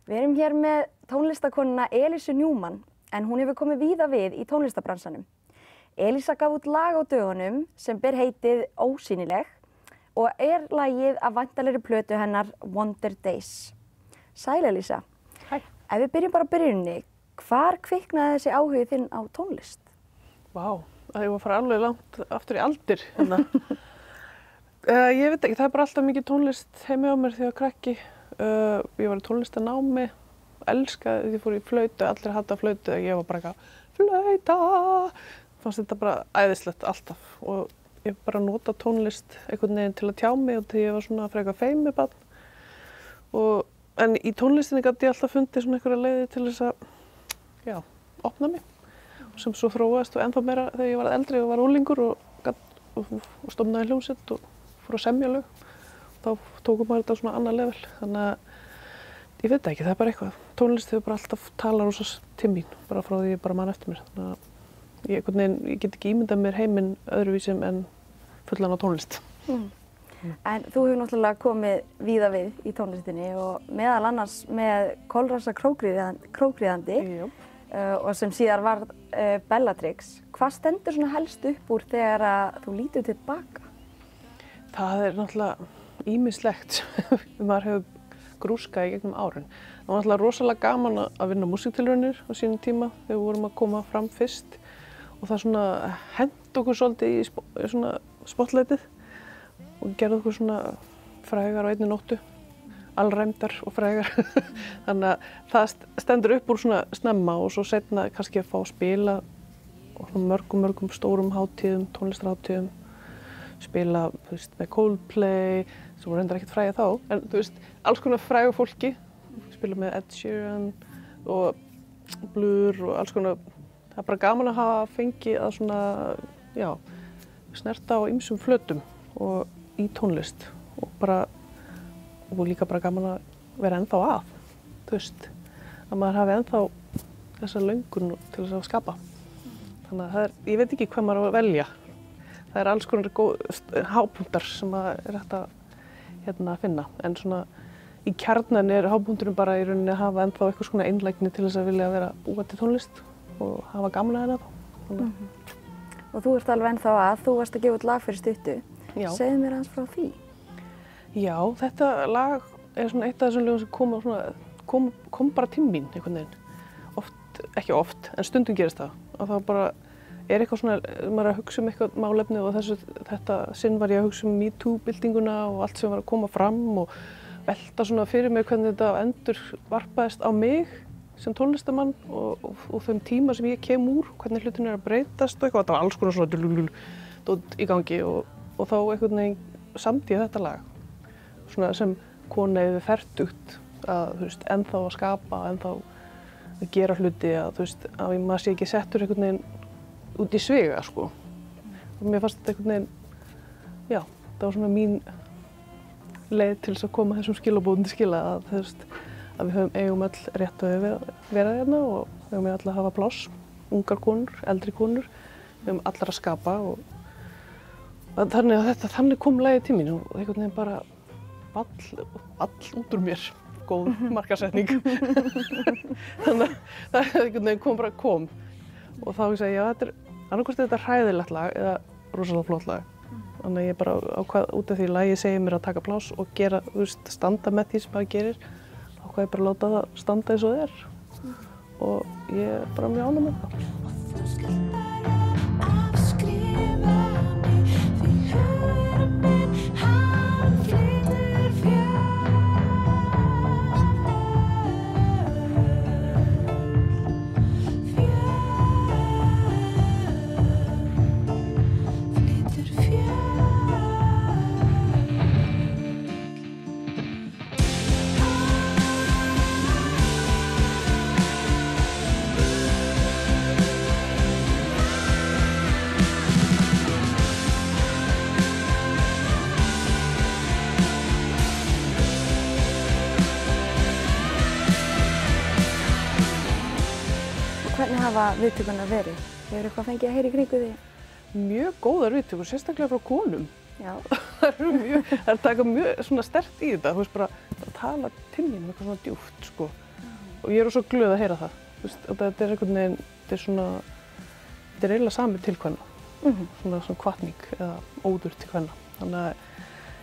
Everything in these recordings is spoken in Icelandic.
Við erum hér með tónlistakonuna Elísu Newman, en hún hefur komið víða við í tónlistabransanum. Elísa gaf út lag á dögunum sem ber heitið Ósýnileg og lagið af væntanlegri plötu hennar Wonder Days. Sæl Elísa. Hæ. Ef við byrjum bara á byrjunni, hvar kviknaði þessi áhugi þinn á tónlist? Vá, það var að fara alveg langt aftur í aldir hérna. Ég veit ekki, það er bara alltaf mikið tónlist heimi á mér þegar krakki. Ég var í tónlistanámi, elskaði því ég fór í flautu, allir hata flautu, ég var bara flauta. Fannst þetta bara æðislegt alltaf og ég bara nota tónlist einhvern veginn til að tjá mig og því ég var svona frekar feimið barn. En í tónlistinni gat ég alltaf fundið svona einhverja leiði til þess að, opna mig. Sem svo þróaðist og ennþá meira þegar ég var eldri og var unglingur og stofnaði hljómsveit og fór að semja lög. Þá tókum maður þetta á svona annað level. Þannig að ég veit ekki, það er bara eitthvað. Tónlist hefur bara alltaf talað rosa til mín, bara frá því ég bara man eftir mér. Þannig að ég get ekki ímyndað mér heiminn öðruvísum en fullan á tónlist. En þú hefur náttúrulega komið víða við í tónlistinni og meðal annars með Kolrasa krókríðandi og sem síðar var Bellatrix. Hvað stendur svona helst upp úr þegar að þú lítur tilbaka? Það er náttúrulega ýmislegt maður hefur grúskað í gegnum árin. Það var náttúrulega rosalega gaman að vinna músíktilraunir á sínum tíma þegar við vorum að koma fram fyrst og það svona hent okkur svolítið í svona spotlightið og gerði okkur svona frægar á einni nóttu, alræmdar og frægar. Þannig að það stendur upp úr svona snemma og svo seinna kannski að fá að spila á mörgum stórum hátíðum, tónlistarhátíðum, spila með Coldplay, sem voru reyndar ekkert frægir þá, en alls konar frægu fólki, spila með Ed Sheeran og Blur og alls konar. Það er bara gaman að hafa fengið að svona, snerta á ýmsum flötum og í tónlist og líka bara gaman að vera ennþá að, að maður hafi ennþá þessa löngun til þess að skapa. Þannig að það er, ég veit ekki hvað maður á að velja. Það er alls konar hápunktar sem er hægt að finna, en svona í kjarnan er hápunkturinn bara í rauninni að hafa ennþá eitthvað svona einlægni til þess að vilja vera búa til tónlist og hafa gaman að henni þá. Og þú ert alveg ennþá að, þú varst að gefa út lag fyrir stuttu. Já. Segðu mér aðeins frá því. Já, þetta lag er svona eitt af þessum lögum sem kom bara til mín einhvern veginn. Ekki oft, en stundum gerist það. Og það bara er eitthvað svona, maður er að hugsa eitthvað málefni og þetta sinn var ég að hugsa MeToo-byltinguna og allt sem var að koma fram og velta svona fyrir mig hvernig þetta endur varpaðist á mig sem tónlistamann og þeim tíma sem ég kem úr, hvernig hlutin að breytast og eitthvað. Þetta var alls konar svona í gangi og þá einhvern veginn samdi ég þetta lag. Svona sem kona yfir fertugt að ennþá að skapa, ennþá að gera hluti, að maður sé ekki settur einhvern veginn út í sviga, sko. Og mér fannst þetta einhvern veginn, það var svona mín leið til þess að koma þessum skilabóðum til skila að við eigum öll rétt að vera hérna og við eigum öll að hafa pláss, ungar konur, eldri konur, við eigum allar að skapa og þannig kom lagið til mín og einhvern veginn bara ball út úr mér, góð markasetning. Þannig að það einhvern veginn kom og þá hugsaði ég, annarkvort er þetta hræðilegt lag eða rosalega flott lag. Þannig að ég bara ákvað út af því lagið segir mér að taka pláss og gera, standa með því sem maður gerir. Þá ákvað ég bara að láta það standa eins og það er og ég er bara mjög ánægð með það. Hvernig hafa viðtökurnar verið? Hefur eitthvað fengið að heyra í kringu því? Mjög góðar viðtökur, sérstaklega frá konum. Já. Það taka mjög svona sterkt í þetta, þú veist, bara að tala til mín um eitthvað svona djúpt, sko. Og ég svo glöð að heyra það, þú veist, og þetta einhvern veginn, þetta eiginlega sami til kvenna, svona hvatning eða óður til kvenna. Þannig að,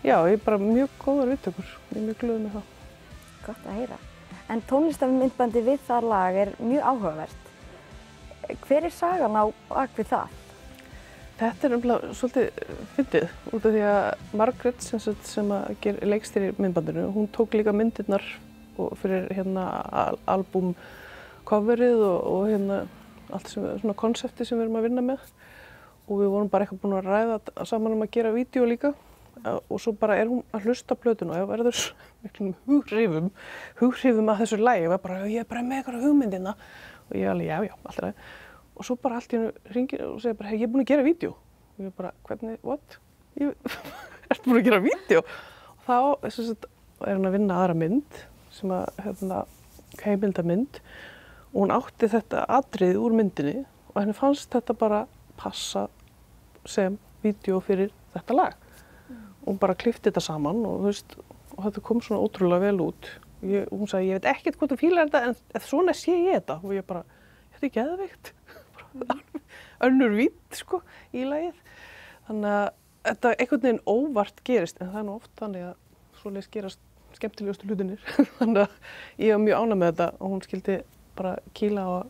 já, ég bara mjög góðar viðtökur, ég er mjög glöð með það. Gott að heyra. En tónlistarmyndbandi við það lag mjög áhugavert. Hver sagan á bak við það? Þetta umlega svolítið fyndið út af því að Margrét sem að leikstýrir myndbandinu, hún tók líka myndirnar fyrir albúmcoverið og allt sem svona konsepti sem við erum að vinna með og við vorum bara eitthvað búin að ræða saman að gera vídeo líka og svo bara hún að hlusta plötuna og verður miklum hughrifum að þessu lagi og ég er bara með eitthvað hugmyndina og ég alveg já, alltaf ræði. Og svo bara allt í hennu hringir og segir bara, ég er búin að gera vídeo. Og ég bara, hvernig, what? Ertu búin að gera vídeo? Og þá er hún að vinna aðra mynd, sem heimildamynd. Og hún átti þetta atriði úr myndinni og henni fannst þetta bara passa sem vídeo fyrir þetta lag. Og hún bara klippti þetta saman og þetta kom svona ótrúlega vel út. Hún sagði, ég veit ekkert hvort þú fílar þetta en svona sé ég þetta. Og ég bara, þetta er geðveikt. Önnur vídd sko í lagið þannig að þetta einhvern veginn óvart gerist en það er nú oft þannig að svoleiðis gerast skemmtilegustu hlutinir þannig að ég var mjög ánægð með þetta og hún skildi bara kýla og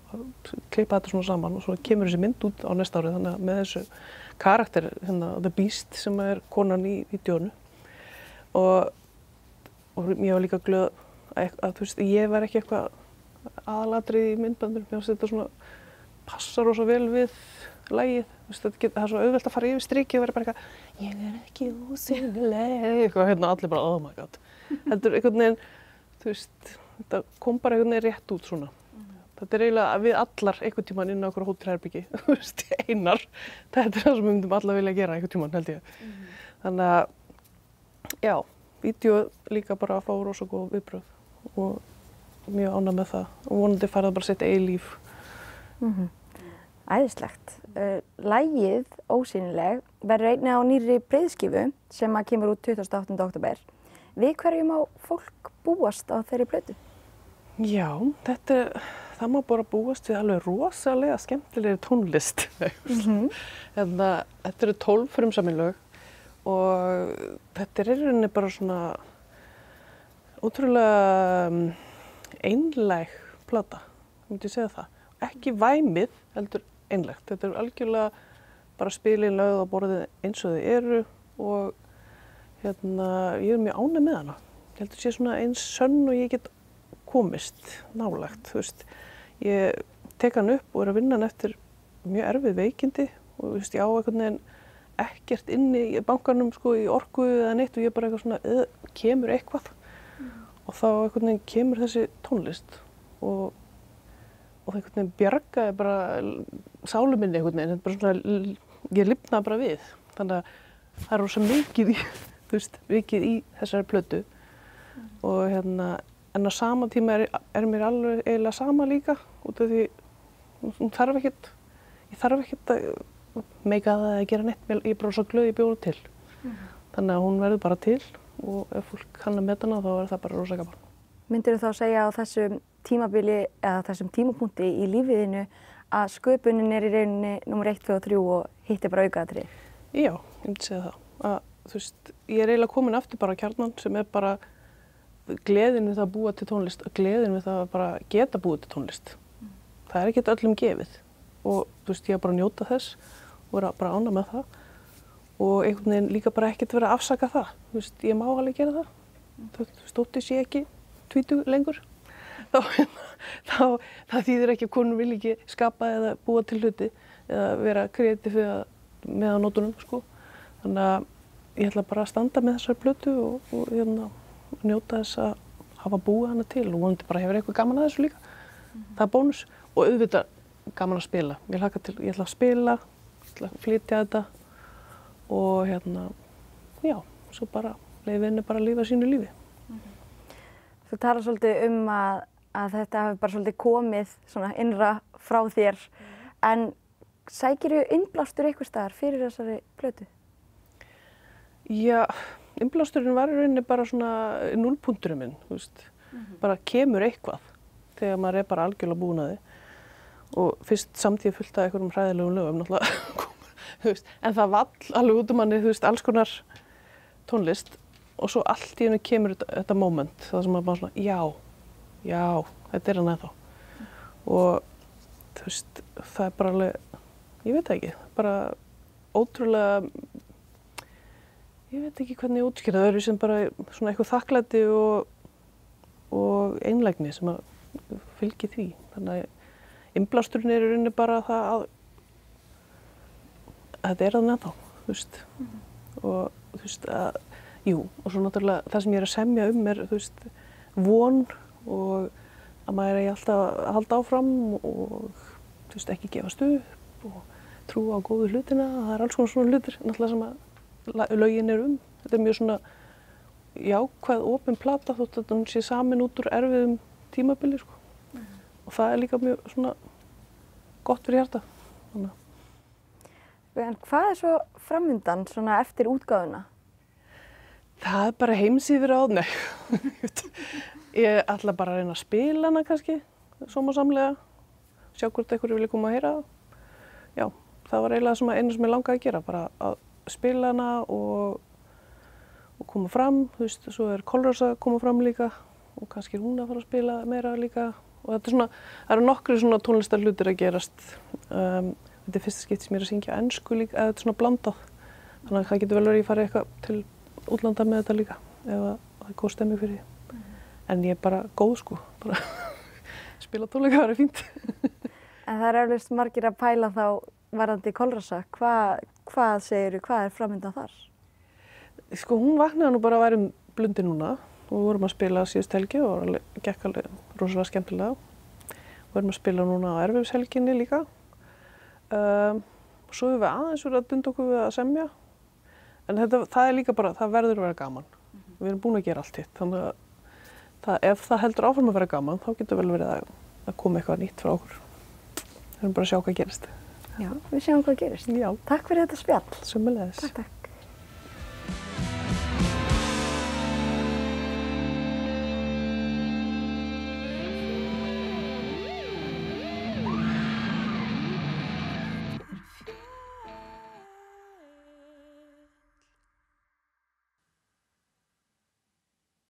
klippa þetta svona saman og svo kemur þessi mynd út á næsta árið þannig að með þessu karakter The Beast sem er konan í vídeónu og ég var líka glöð að þú veist ég var ekki eitthvað aðalatrið í myndbandinu mér fannst þetta svona passar rosa vel við lagið, það er svo auðvelt að fara yfir strikið og vera bara eitthvað ég er ekki ósýnileg eitthvað allir bara oh my god heldur einhvern veginn, þú veist þetta kom bara einhvern veginn rétt út svona þetta er eiginlega að við allar einhvern tímann inn á okkur hótelherbyggi, þú veist, einar þetta er það sem við myndum alla vilja gera einhvern tímann held ég þannig að, já, vídeo líka bara að fá rosa góð viðbrögð og mjög ánægð með það og vonandi fara það bara sitt eigið líf Æðislegt. Lagið Ósýnileg verður einnig á nýrri breiðskífu sem kemur út 28. október. Við hverju má fólk búast á þeirri plötu? Já, það má bara búast við alveg rosalega skemmtilegri tónlist. Þetta eru 12 frumsaminlög og þetta er í rauninni bara svona ótrúlega einlæg plata, myndi ég segja það. Ekki væmið, heldur einlægt. Þetta er algjörlega bara spilin lögð á borðið eins og þau eru og ég er mjög ánægð með hana. Ég held að sé svona eins sönn og ég get komist nálægt, þú veist. Ég tek hann upp og er að vinna hann eftir mjög erfið veikindi og þú veist, ég á einhvern veginn ekkert inni í bankanum sko í orku eða neitt og ég bara eitthvað svona, kemur eitthvað og þá einhvern veginn kemur þessi tónlist og það einhvern veginn bjargaði bara sálu minni einhvern veginn, þetta bara svona, ég lifnaði bara við. Þannig að það er rosa mikið í, þú veist, mikið í þessari plötu. Og en á sama tíma er mér alveg eiginlega sama líka, út af því ég þarf ekkert að meika það eða gera neitt, ég er bara svo glöð ég bjóða til. Þannig að hún verður bara til og ef fólk kann að meta hana þá er það bara rosa gaman. Myndirðu þá segja á þessum tímabili eða þessum tímapunkti í lífiðinu að sköpunin er í rauninni númer 1, 2 og 3 og hitt er bara aukaatriði? Já, ég myndi segja það. Þú veist, ég er eiginlega komin aftur bara á kjarnan sem er bara gleðin við það að búa til tónlist og gleðin við það að bara geta búið til tónlist. Það er ekkert öllum gefið og þú veist, ég er bara að njóta þess og vera bara ánægð með það og einhvern veginn líka bara ekkert vera að afsaka það. Þú veist, ég má alveg gera það. Þú veist, þóttist ég ekki 20 lengur. Það þýðir ekki að konur vil ekki skapa eða búa til hluti eða vera kreatív með á nótunum sko. Þannig að ég ætla bara að standa með þessari plötu og njóta þess að hafa búið hana til og vonandi bara hefur eitthvað gaman að þessu líka. Það er bónus og auðvitað gaman að spila. Ég ætla að spila, ég ætla að flytja þetta og já, svo bara leyfa henni bara að lifa sínu lífi. Þú talar svolítið að þetta hafi bara svolítið komið svona innra frá þér en sækirðu innblástur einhvers staðar fyrir þessari plötu? Já, innblásturinn var í rauninni bara svona núllpunkturinn minn, þú veist. Bara kemur eitthvað þegar maður bara algjörlega búin að því. Og fyrst samtíð fullt af einhverjum hræðilegum lögum, náttúrulega, þú veist. En það vall alveg út manni, þú veist, alls konar tónlist. Og svo allt í hennu kemur þetta moment, það sem maður bara svona, já, þetta hann ennþá. Og þú veist, það bara alveg, ég veit ekki, bara ótrúlega, ég veit ekki hvernig ég útskýra, það sem bara svona eitthvað þakklæti og einlægni sem að fylgi því. Þannig að innblásturinn í rauninni bara það að þetta hann ennþá, þú veist. Og þú veist að, og svo náttúrulega það sem ég að semja þú veist, von og að maður eigi alltaf að halda áfram og þú veist, ekki gefast upp og trúa á góðu hlutina. Það alls konar svona hlutir, náttúrulega sem að lögin Þetta mjög svona jákvæð, opin plata þótt að hún sé samin út úr erfiðum tímabili, sko. Og það líka mjög svona gott fyrir hjarta. En hvað svo framundan svona eftir útgáfuna? Það bara heimsíður á, nei. Ég ætla bara að reyna að spila hana kannski, sómasamlega, sjá hvort einhverju vilja koma að heyra. Já, það var eiginlega einu sem ég langaði að gera, bara að spila hana og koma fram, þú veist, svo Kolrós að koma fram líka og kannski hún að fara að spila meira líka. Og þetta svona, það eru nokkru svona tónlistarhlutir að gerast. Þetta fyrsta skipti sem ég að syngja ensku líka, eða þetta svona blandað. Þannig að það getur vel verið að ég fari eitthvað til útlanda með þetta líka, ef það er góð stemming fyrir því. En ég bara góð, sko, bara spila tónleika, það fínt. En það eflaust margir að pæla þá varðandi Kolrósa. Hvað segirðu, hvað framundan þar? Sko, hún vaknaði nú bara að væri blundi núna og við vorum að spila síðust helgi og gekk alveg rosalega skemmtilega. Við vorum að spila núna á erfiðishelginni líka. Svo höfum við aðeins verið að dunda okkur við að semja. En það líka bara, það verður að vera gaman. Við erum búin að gera allt hitt. Þannig að ef það heldur áfram að vera gaman, þá getur vel verið að koma eitthvað nýtt frá okkur. Við erum bara að sjá hvað gerist. Já, við sjáum hvað gerist. Já. Takk fyrir þetta spjall. Sömuleiðis. Takk.